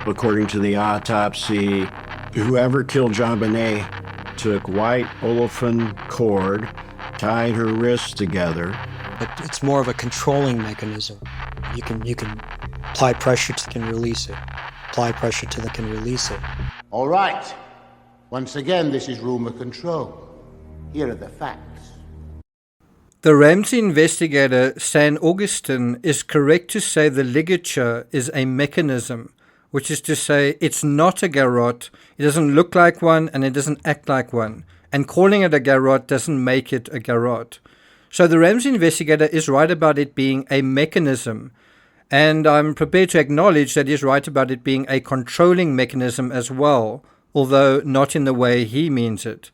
According to the autopsy, whoever killed JonBenet took white olefin cord, tied her wrists together. But it's more of a controlling mechanism. You can apply pressure to can release it. Apply pressure to can release it. All right. Once again, this is rumor control. Here are the facts. The Ramsey investigator, San Augustine, is correct to say the ligature is a mechanism, which is to say it's not a garrote, it doesn't look like one, and it doesn't act like one. And calling it a garrote doesn't make it a garrote. So the Ramsey investigator is right about it being a mechanism, and I'm prepared to acknowledge that he's right about it being a controlling mechanism as well, although not in the way he means it.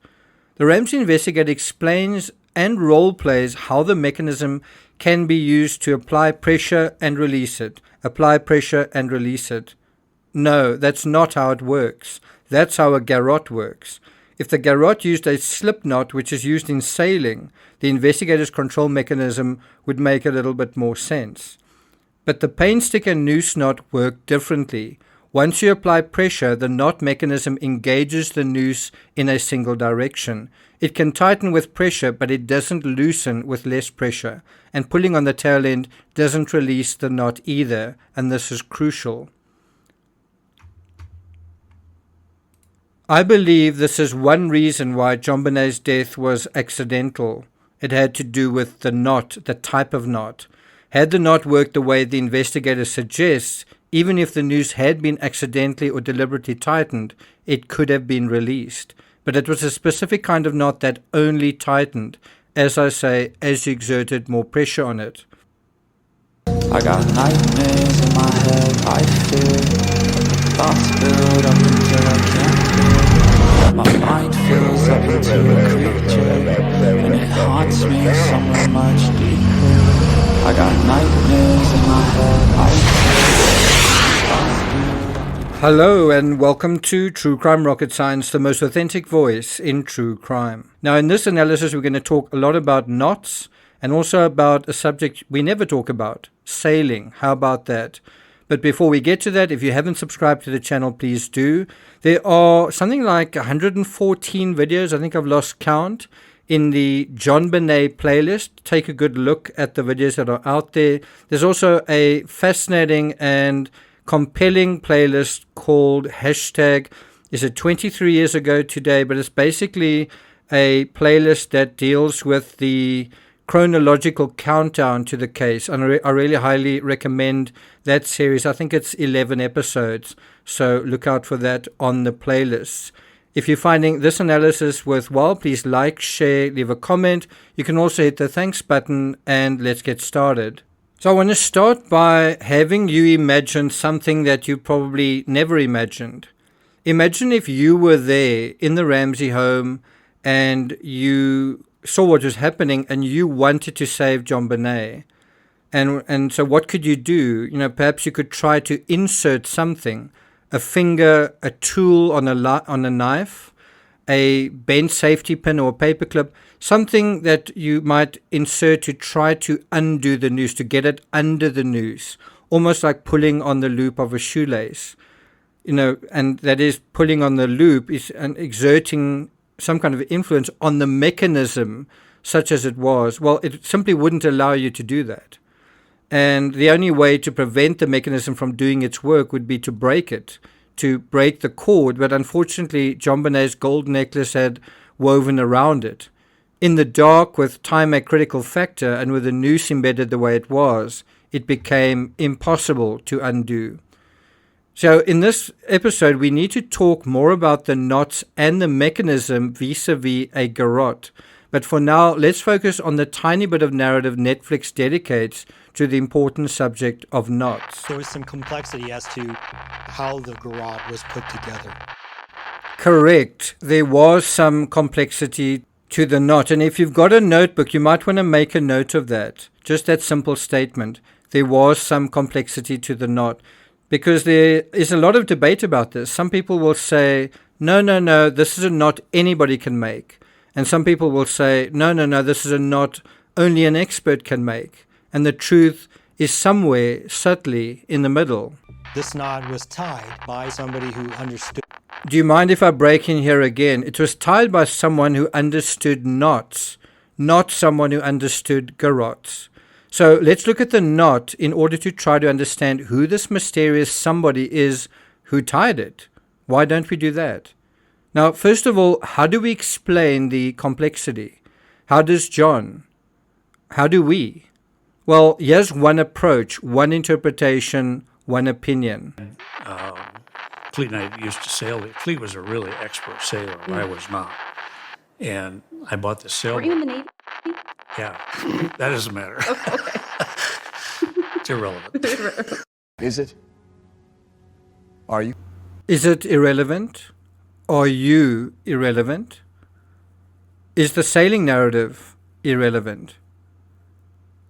The Ramsey investigator explains and role plays how the mechanism can be used to apply pressure and release it. Apply pressure and release it. No, that's not how it works. That's how a garrote works. If the garrote used a slip knot, which is used in sailing, the investigator's control mechanism would make a little bit more sense. But the painstick and noose knot work differently. Once you apply pressure, the knot mechanism engages the noose in a single direction. It can tighten with pressure, but it doesn't loosen with less pressure. And pulling on the tail end doesn't release the knot either, and this is crucial. I believe this is one reason why JonBenet's death was accidental. It had to do with the knot, the type of knot. Had the knot worked the way the investigator suggests, even if the noose had been accidentally or deliberately tightened, it could have been released. But it was a specific kind of knot that only tightened, as I say, as you exerted more pressure on it. I got nightmares in my head, I fear. Thoughts build up until I can't breathe. My mind fills up into a creature, and it haunts me somewhere much deeper. I got nightmares in my head, I fear. Hello and welcome to True Crime Rocket Science, the most authentic voice in true crime. Now in this analysis we're going to talk a lot about knots and also about a subject we never talk about, sailing. How about that? But before we get to that, if you haven't subscribed to the channel, please do. There are something like 114 videos, I think I've lost count, in the JonBenet playlist. Take a good look at the videos that are out there. There's also a fascinating and compelling playlist called hashtag, is it 23 years ago today, but it's basically a playlist that deals with the chronological countdown to the case. And I really highly recommend that series. I think it's 11 episodes, so look out for that on the playlist. If you're finding this analysis worthwhile, please like, share, leave a comment. You can also hit the thanks button, and let's get started. So I want to start by having you imagine something that you probably never imagined. Imagine if you were there in the Ramsey home and you saw what was happening and you wanted to save JonBenet. And so what could you do? You know, perhaps you could try to insert something, a finger, a tool on a knife, a bent safety pin or a paper clip, something that you might insert to try to undo the noose, to get it under the noose, almost like pulling on the loop of a shoelace. You know, and that is pulling on the loop is exerting some kind of influence on the mechanism, such as it was. Well, it simply wouldn't allow you to do that. And the only way to prevent the mechanism from doing its work would be to break it, to break the cord. But unfortunately, JonBenet's gold necklace had woven around it. In the dark, with time a critical factor, and with the noose embedded the way it was, it became impossible to undo. So in this episode, we need to talk more about the knots and the mechanism vis-a-vis a garrote. But for now, let's focus on the tiny bit of narrative Netflix dedicates to the important subject of knots. There was some complexity as to how the garrote was put together. Correct. There was some complexity to the knot. And if you've got a notebook, you might want to make a note of that. Just that simple statement. There was some complexity to the knot. Because there is a lot of debate about this. Some people will say, no, this is a knot anybody can make. And some people will say, no, this is a knot only an expert can make. And the truth is somewhere subtly in the middle. This knot was tied by somebody who understood. Do you mind if I break in here again? It was tied by someone who understood knots, not someone who understood garrots. So let's look at the knot in order to try to understand who this mysterious somebody is who tied it. Why don't we do that? Now, first of all, how do we explain the complexity? How does John? How do we? Well, here's one approach, one interpretation, one opinion. Fleet and I used to sail. Fleet was a really expert sailor. I was not. And I bought this sailboat. Were you in the Navy? Yeah, that doesn't matter. Okay. It's irrelevant. Is it? Are you? Is it irrelevant? Are you irrelevant? Is the sailing narrative irrelevant?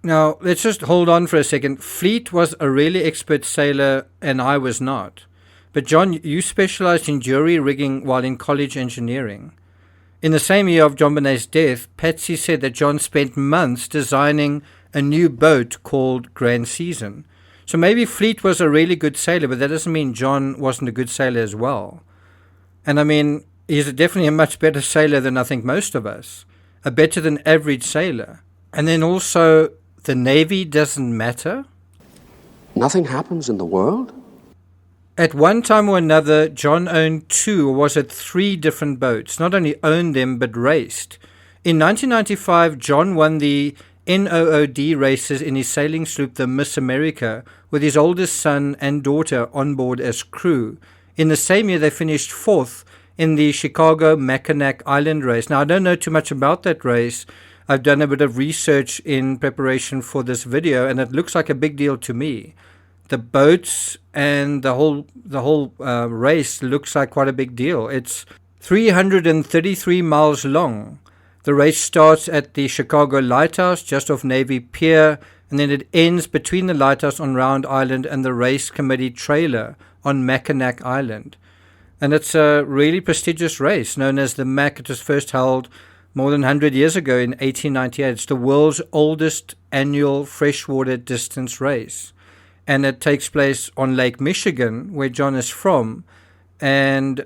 Now, let's just hold on for a second. Fleet was a really expert sailor and I was not. But John, you specialized in jury rigging while in college engineering. In the same year of JonBenet's death, Patsy said that John spent months designing a new boat called Grand Season. So maybe Fleet was a really good sailor, but that doesn't mean John wasn't a good sailor as well. And I mean, he's definitely a much better sailor than I think most of us. A better than average sailor. And then also, the Navy doesn't matter? Nothing happens in the world? At one time or another, John owned 2 or was it 3 different boats. Not only owned them, but raced. In 1995, John won the NOOD races in his sailing sloop, the Miss America, with his oldest son and daughter on board as crew. In the same year, they finished 4th in the Chicago Mackinac Island race. Now, I don't know too much about that race. I've done a bit of research in preparation for this video, and it looks like a big deal to me. The boats and the whole race looks like quite a big deal. It's 333 miles long. The race starts at the Chicago Lighthouse, just off Navy Pier, and then it ends between the lighthouse on Round Island and the race committee trailer on Mackinac Island. And it's a really prestigious race known as the Mac. It was first held more than 100 years ago in 1898. It's the world's oldest annual freshwater distance race. And it takes place on Lake Michigan, where John is from, and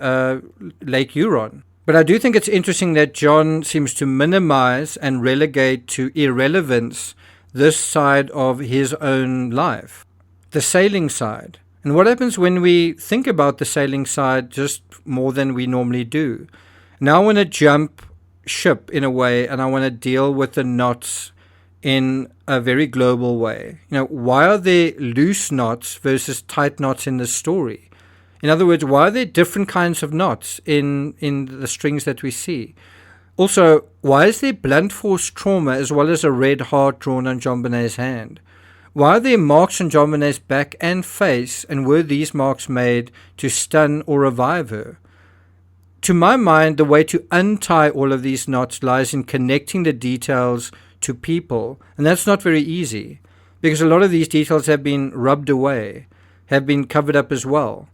Lake Huron. But I do think it's interesting that John seems to minimize and relegate to irrelevance this side of his own life, the sailing side. And what happens when we think about the sailing side just more than we normally do? Now I want to jump ship in a way, and I want to deal with the knots in a very global way. You know, why are there loose knots versus tight knots in this story? In other words, why are there different kinds of knots in the strings that we see? Also, why is there blunt force trauma as well as a red heart drawn on JonBenet's hand? Why are there marks on JonBenet's back and face, and were these marks made to stun or revive her? To my mind, the way to untie all of these knots lies in connecting the details to people, and that's not very easy, because a lot of these details have been rubbed away, have been covered up as well.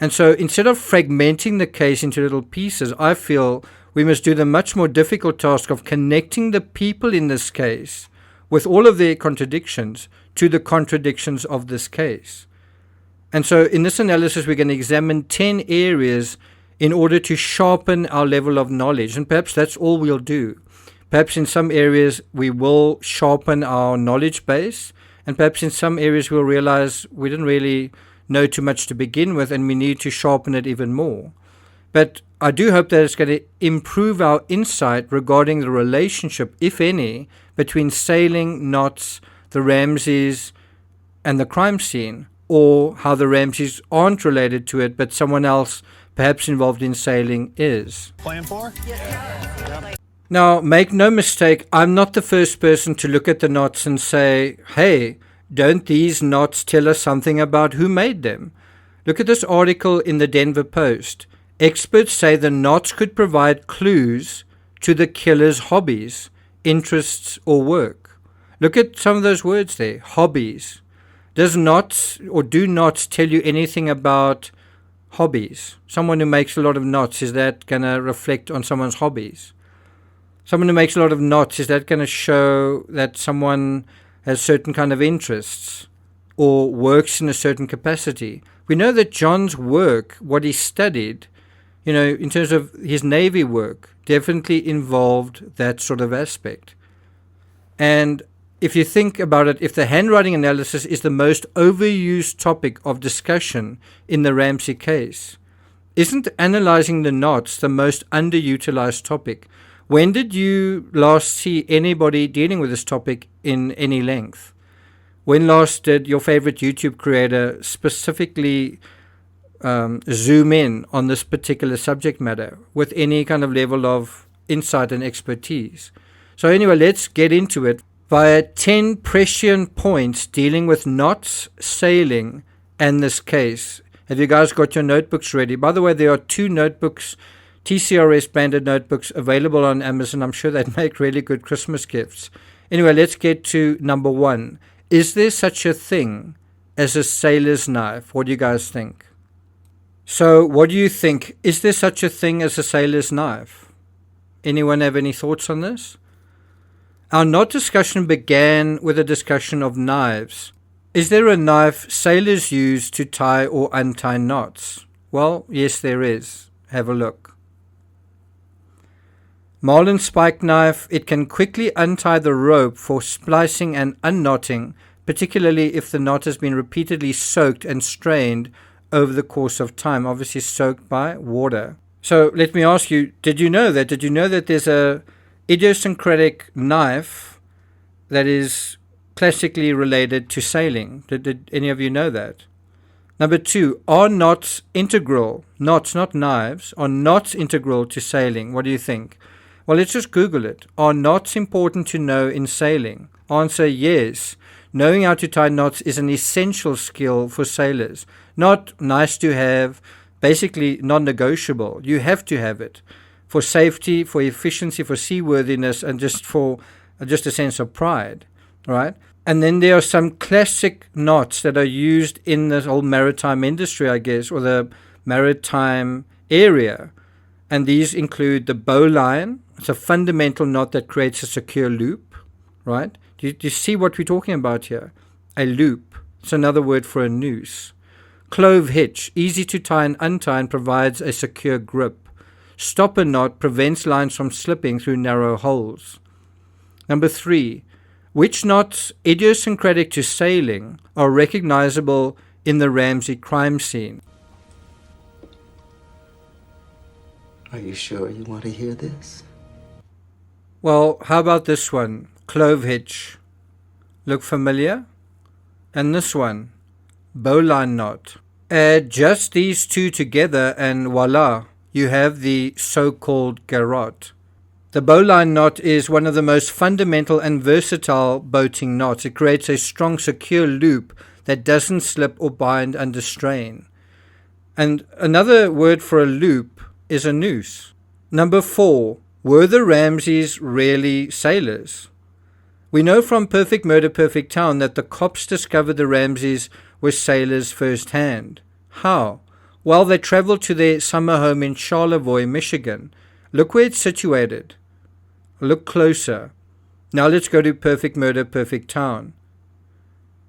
And so instead of fragmenting the case into little pieces, I feel we must do the much more difficult task of connecting the people in this case, with all of their contradictions, to the contradictions of this case. And so in this analysis, we're going to examine 10 areas in order to sharpen our level of knowledge, and perhaps that's all we'll do. Perhaps in some areas we will sharpen our knowledge base, and perhaps in some areas we'll realize we didn't really know too much to begin with and we need to sharpen it even more. But I do hope that it's going to improve our insight regarding the relationship, if any, between sailing, knots, the Ramseys, and the crime scene, or how the Ramseys aren't related to it, but someone else perhaps involved in sailing is. Plan 4? Now, make no mistake, I'm not the first person to look at the knots and say, hey, don't these knots tell us something about who made them? Look at this article in the Denver Post. Experts say the knots could provide clues to the killer's hobbies, interests, or work. Look at some of those words there, hobbies. Does knots or do knots tell you anything about hobbies? Someone who makes a lot of knots, is that going to reflect on someone's hobbies? Someone who makes a lot of knots, is that going to show that someone has certain kind of interests? or works in a certain capacity. We know that John's work, what he studied, in terms of his Navy work, definitely involved that sort of aspect. And if you think about it, if the handwriting analysis is the most overused topic of discussion in the Ramsey case, isn't analyzing the knots the most underutilized topic? When did you last see anybody dealing with this topic in any length? When last did your favorite YouTube creator specifically zoom in on this particular subject matter with any kind of level of insight and expertise? So anyway, let's get into it via 10 prescient points dealing with knots, sailing, and this case. Have you guys got your notebooks ready? By the way, there are 2 notebooks, TCRS branded notebooks, available on Amazon. I'm sure they'd make really good Christmas gifts. Anyway, let's get to number 1. Is there such a thing as a sailor's knife? What do you guys think? So, what do you think? Is there such a thing as a sailor's knife? Anyone have any thoughts on this? Our knot discussion began with a discussion of knives. Is there a knife sailors use to tie or untie knots? Well, yes, there is. Have a look. Marlin spike knife. It can quickly untie the rope for splicing and unknotting, particularly if the knot has been repeatedly soaked and strained over the course of time, obviously soaked by water. So let me ask you, did you know that? Did you know that there's a idiosyncratic knife that is classically related to sailing? Did any of you know that? Number 2, are knots integral? Knots, not knives, are knots integral to sailing? What do you think? Well, let's just Google it. Are knots important to know in sailing? Answer, yes. Knowing how to tie knots is an essential skill for sailors. Not nice to have, basically non-negotiable. You have to have it for safety, for efficiency, for seaworthiness, and just for just a sense of pride, right? And then there are some classic knots that are used in the whole maritime industry, I guess, or the maritime area. And these include the bowline. It's a fundamental knot that creates a secure loop, right? Do you see what we're talking about here? A loop. It's another word for a noose. Clove hitch, easy to tie and untie and provides a secure grip. Stopper knot prevents lines from slipping through narrow holes. Number 3, which knots idiosyncratic to sailing are recognizable in the Ramsey crime scene? Are you sure you want to hear this? Well, how about this one? Clove hitch. Look familiar? And this one? Bowline knot. Add just these 2 together and voila, you have the so-called garrote. The bowline knot is one of the most fundamental and versatile boating knots. It creates a strong, secure loop that doesn't slip or bind under strain. And another word for a loop is a noose. Number 4, were the Ramseys really sailors? We know from Perfect Murder, Perfect Town that the cops discovered the Ramseys were sailors firsthand. How? Well, they traveled to their summer home in Charlevoix, Michigan. Look where it's situated. Look closer. Now let's go to Perfect Murder, Perfect Town.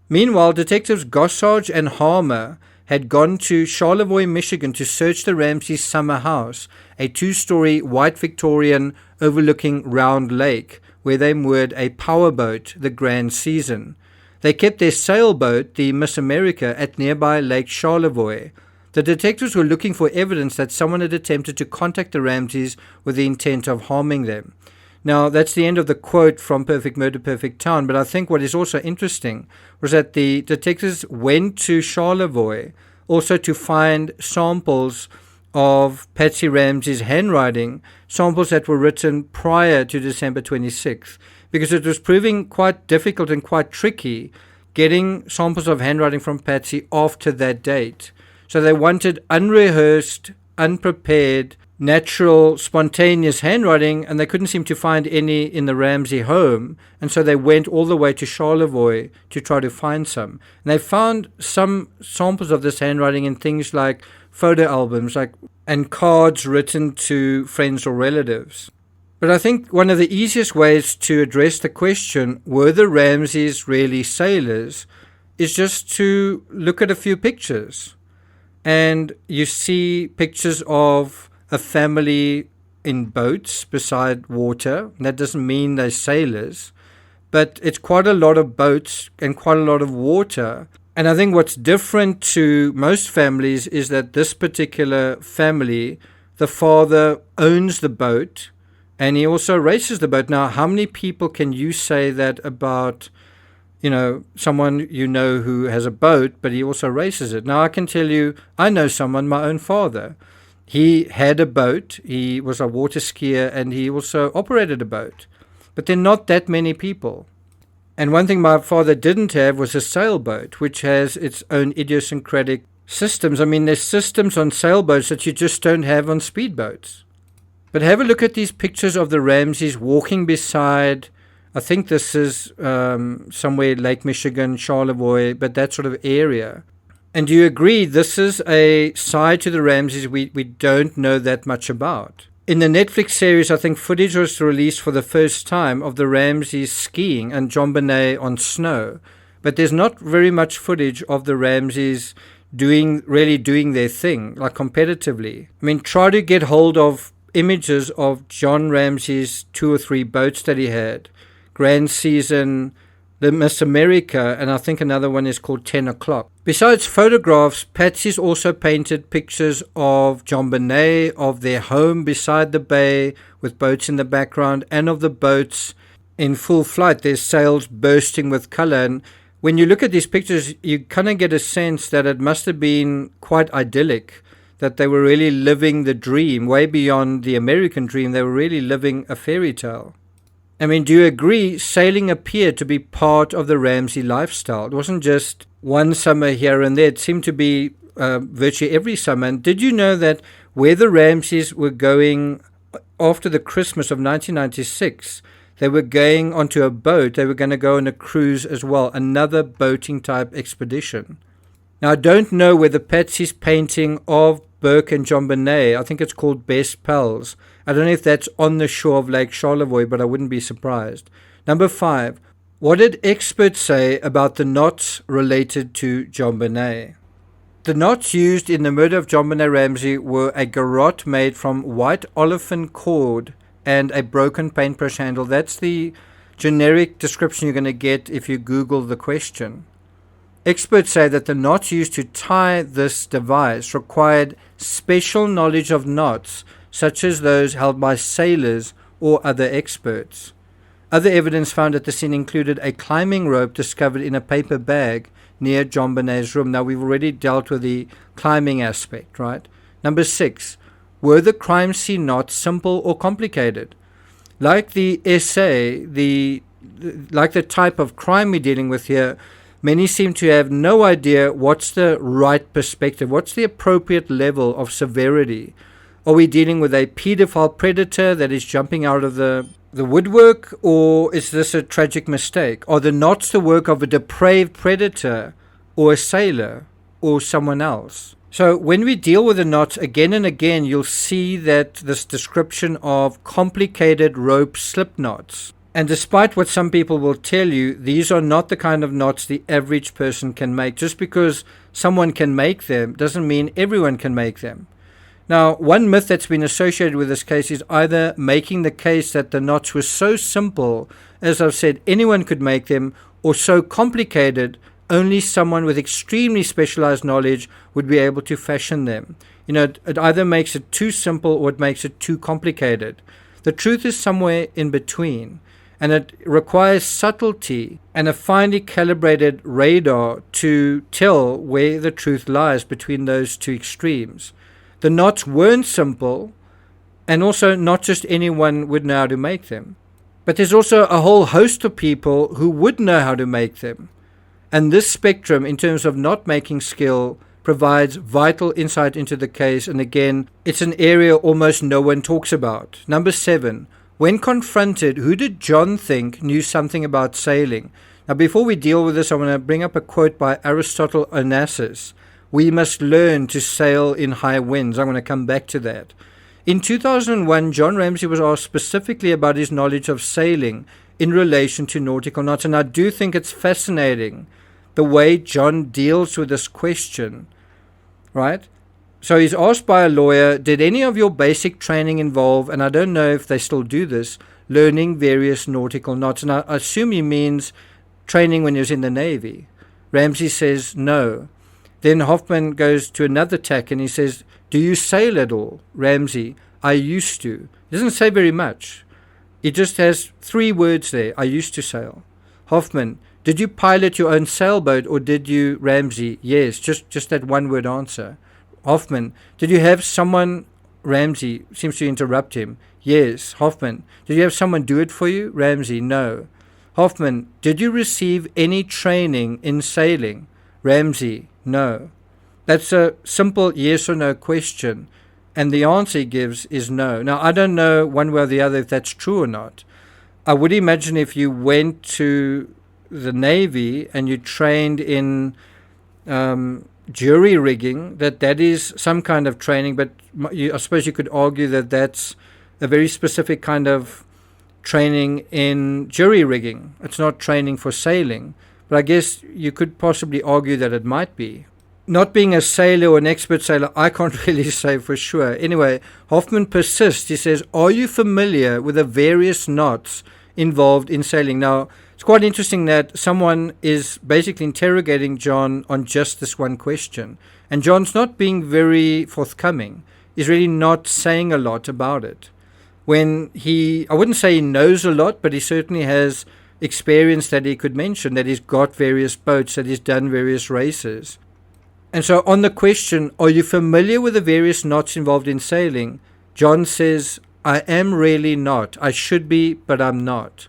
Meanwhile, detectives Gossage and Harmer had gone to Charlevoix, Michigan to search the Ramsey's summer house, a 2-story white Victorian overlooking Round Lake, where they moored a powerboat, the Grand Season. They kept their sailboat, the Miss America, at nearby Lake Charlevoix. The detectives were looking for evidence that someone had attempted to contact the Ramseys with the intent of harming them. Now, that's the end of the quote from Perfect Murder, Perfect Town, but I think what is also interesting was that the detectives went to Charlevoix also to find samples of Patsy Ramsey's handwriting, samples that were written prior to December 26th, because it was proving quite difficult and quite tricky getting samples of handwriting from Patsy after that date. So they wanted unrehearsed, unprepared, natural, spontaneous handwriting, and they couldn't seem to find any in the Ramsey home, and so they went all the way to Charlevoix to try to find some. And they found some samples of this handwriting in things like photo albums and cards written to friends or relatives. But I think one of the easiest ways to address the question, were the Ramseys really sailors, is just to look at a few pictures. And you see pictures of a family in boats beside water. That doesn't mean they're sailors, but it's quite a lot of boats and quite a lot of water. And I think what's different to most families is that this particular family, the father owns the boat and he also races the boat. Now, how many people can you say that about, someone who has a boat, but he also races it? Now, I can tell you, I know someone, my own father. He had a boat, he was a water skier, and he also operated a boat. But there are not that many people. And one thing my father didn't have was a sailboat, which has its own idiosyncratic systems. I mean, there's systems on sailboats that you just don't have on speedboats. But have a look at these pictures of the Ramseys walking beside, I think this is somewhere Lake Michigan, Charlevoix, but that sort of area. And do you agree this is a side to the Ramseys we don't know that much about? In the Netflix series, I think footage was released for the first time of the Ramseys skiing and JonBenet on snow. But there's not very much footage of the Ramseys really doing their thing, like competitively. I mean, try to get hold of images of John Ramsey's 2 or 3 boats that he had. Grand Season, the Miss America, and I think another one is called 10 O'Clock. Besides photographs, Patsy's also painted pictures of JonBenet, of their home beside the bay with boats in the background, and of the boats in full flight, their sails bursting with color. And when you look at these pictures, you kind of get a sense that it must have been quite idyllic, that they were really living the dream, way beyond the American dream. They were really living a fairy tale. I mean, do you agree sailing appeared to be part of the Ramsey lifestyle? It wasn't just one summer here and there. It seemed to be virtually every summer. And did you know that where the Ramseys were going after the Christmas of 1996, they were going onto a boat. They were going to go on a cruise as well, another boating type expedition. Now, I don't know whether Patsy's painting of Burke and JonBenet, I think it's called Best Pals. I don't know if that's on the shore of Lake Charlevoix, but I wouldn't be surprised. Number 5, what did experts say about the knots related to JonBenet? The knots used in the murder of JonBenet Ramsey were a garrote made from white olefin cord and a broken paintbrush handle. That's the generic description you're going to get if you Google the question. Experts say that the knots used to tie this device required special knowledge of knots, such as those held by sailors or other experts. Other evidence found at the scene included a climbing rope discovered in a paper bag near JonBenet's room. Now, we've already dealt with the climbing aspect, right? Number 6, were the crime scene knots simple or complicated? Like the essay, like the type of crime we're dealing with here, many seem to have no idea what's the right perspective, what's the appropriate level of severity. Are we dealing with a pedophile predator that is jumping out of the woodwork, or is this a tragic mistake? Are the knots the work of a depraved predator or a sailor or someone else? So when we deal with the knots again and again, you'll see that this description of complicated rope slip knots. And despite what some people will tell you, these are not the kind of knots the average person can make. Just because someone can make them doesn't mean everyone can make them. Now, one myth that's been associated with this case is either making the case that the knots were so simple, as I've said, anyone could make them, or so complicated, only someone with extremely specialized knowledge would be able to fashion them. It either makes it too simple or it makes it too complicated. The truth is somewhere in between. And it requires subtlety and a finely calibrated radar to tell where the truth lies between those two extremes. The knots weren't simple, and also not just anyone would know how to make them. But there's also a whole host of people who would know how to make them. And this spectrum, in terms of knot making skill, provides vital insight into the case. And again, it's an area almost no one talks about. Number 7. When confronted, who did John think knew something about sailing? Now, before we deal with this, I want to bring up a quote by Aristotle Onassis. We must learn to sail in high winds. I'm going to come back to that. In 2001, John Ramsey was asked specifically about his knowledge of sailing in relation to nautical knots. And I do think it's fascinating the way John deals with this question, right? So he's asked by a lawyer, did any of your basic training involve, and I don't know if they still do this, learning various nautical knots? And I assume he means training when he was in the Navy. Ramsey says no. Then Hoffman goes to another tack and he says, do you sail at all? Ramsey, I used to. He doesn't say very much. He just has 3 words there. I used to sail. Hoffman, did you pilot your own sailboat or did you? Ramsey, yes, just that 1-word answer. Hoffman, did you have someone? Ramsey seems to interrupt him. Yes. Hoffman, did you have someone do it for you? Ramsey, no. Hoffman, did you receive any training in sailing? Ramsey, no. That's a simple yes or no question, and the answer he gives is no. Now, I don't know one way or the other if that's true or not. I would imagine if you went to the Navy and you trained in jury rigging, that is some kind of training, but I suppose you could argue that that's a very specific kind of training in jury rigging. It's not training for sailing, but I guess you could possibly argue that it might be. Not being a sailor or an expert sailor, I can't really say for sure. Anyway, Hoffman persists. He says, are you familiar with the various knots involved in sailing? Now, it's quite interesting that someone is basically interrogating John on just this one question. And John's not being very forthcoming. He's really not saying a lot about it. I wouldn't say he knows a lot, but he certainly has experience that he could mention, that he's got various boats, that he's done various races. And so on the question, are you familiar with the various knots involved in sailing? John says, I am really not. I should be, but I'm not.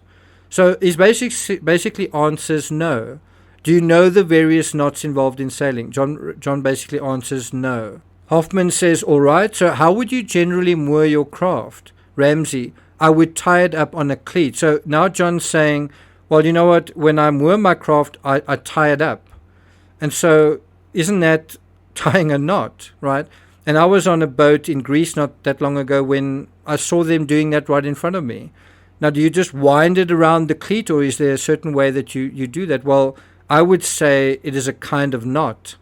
So he basically answers no. Do you know the various knots involved in sailing? John basically answers no. Hoffman says, all right, so how would you generally moor your craft? Ramsey, I would tie it up on a cleat. So now John's saying, well, you know what, when I moor my craft, I tie it up. And so isn't that tying a knot, right? And I was on a boat in Greece not that long ago when I saw them doing that right in front of me. Now, do you just wind it around the cleat, or is there a certain way that you do that? Well, I would say it is a kind of knot.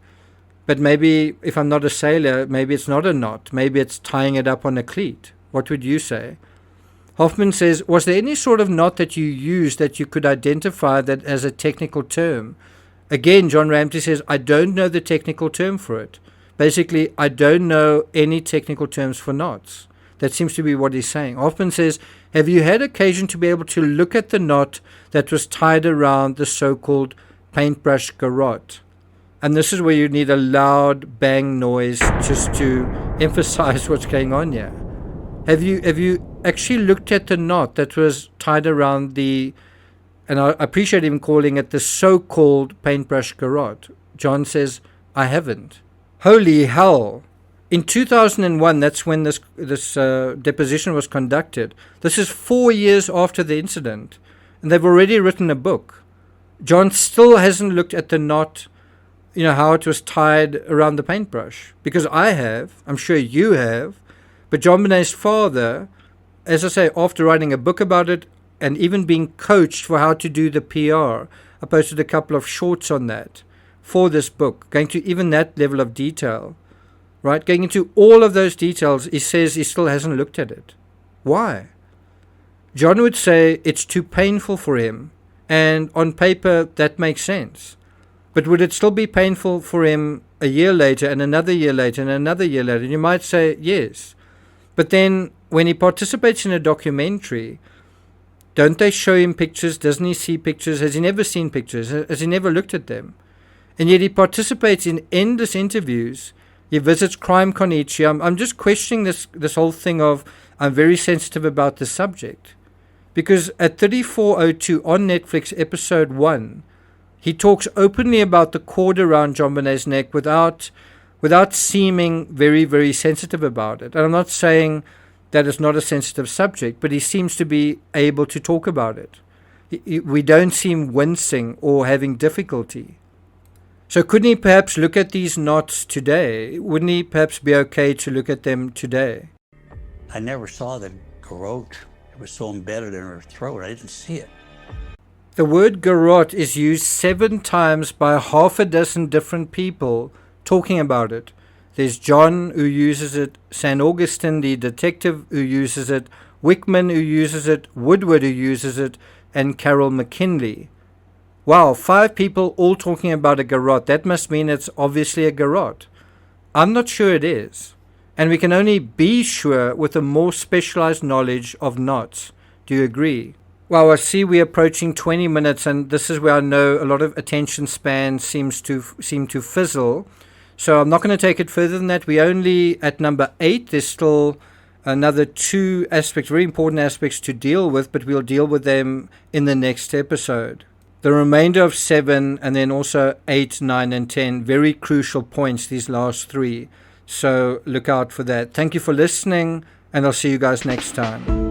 But maybe if I'm not a sailor, maybe it's not a knot. Maybe it's tying it up on a cleat. What would you say? Hoffman says, was there any sort of knot that you used that you could identify that as a technical term? Again, John Ramsey says, I don't know the technical term for it. Basically, I don't know any technical terms for knots. That seems to be what he's saying. Hoffman says, have you had occasion to be able to look at the knot that was tied around the so-called paintbrush garrote? And this is where you need a loud bang noise just to emphasize what's going on here. Have you actually looked at the knot that was tied around the, and I appreciate him calling it the so-called paintbrush garrote? John says, I haven't. Holy hell. In 2001, that's when this deposition was conducted. This is 4 years after the incident, and they've already written a book. John still hasn't looked at the knot, how it was tied around the paintbrush. Because I have, I'm sure you have, but JonBenet's father, as I say, after writing a book about it and even being coached for how to do the PR, I posted a couple of shorts on that for this book, going to even that level of detail. Right, going into all of those details, he says he still hasn't looked at it. Why? John would say it's too painful for him, and on paper that makes sense. But would it still be painful for him a year later, and another year later, and another year later? And you might say yes. But then when he participates in a documentary, don't they show him pictures? Doesn't he see pictures? Has he never seen pictures? Has he never looked at them? And yet he participates in endless interviews. He visits Crime Con each year. I'm just questioning this whole thing of I'm very sensitive about the subject. Because at 3402 on Netflix, episode 1, he talks openly about the cord around JonBenet's neck without seeming very, very sensitive about it. And I'm not saying that it's not a sensitive subject, but he seems to be able to talk about it. We don't see him wincing or having difficulty. So couldn't he perhaps look at these knots today? Wouldn't he perhaps be okay to look at them today? I never saw the garrote. It was so embedded in her throat. I didn't see it. The word garrote is used 7 times by half a dozen different people talking about it. There's John who uses it, St. Augustine, the detective, who uses it, Wickman, who uses it, Woodward, who uses it, and Carol McKinley. Wow, 5 people all talking about a garrote. That must mean it's obviously a garrote. I'm not sure it is. And we can only be sure with a more specialized knowledge of knots. Do you agree? Well, I see we're approaching 20 minutes, and this is where I know a lot of attention span seem to fizzle. So I'm not going to take it further than that. We're only at number 8. There's still another 2 aspects, very important aspects to deal with, but we'll deal with them in the next episode. The remainder of 7 and then also 8, 9, and 10, very crucial points, these last 3. So look out for that. Thank you for listening, and I'll see you guys next time.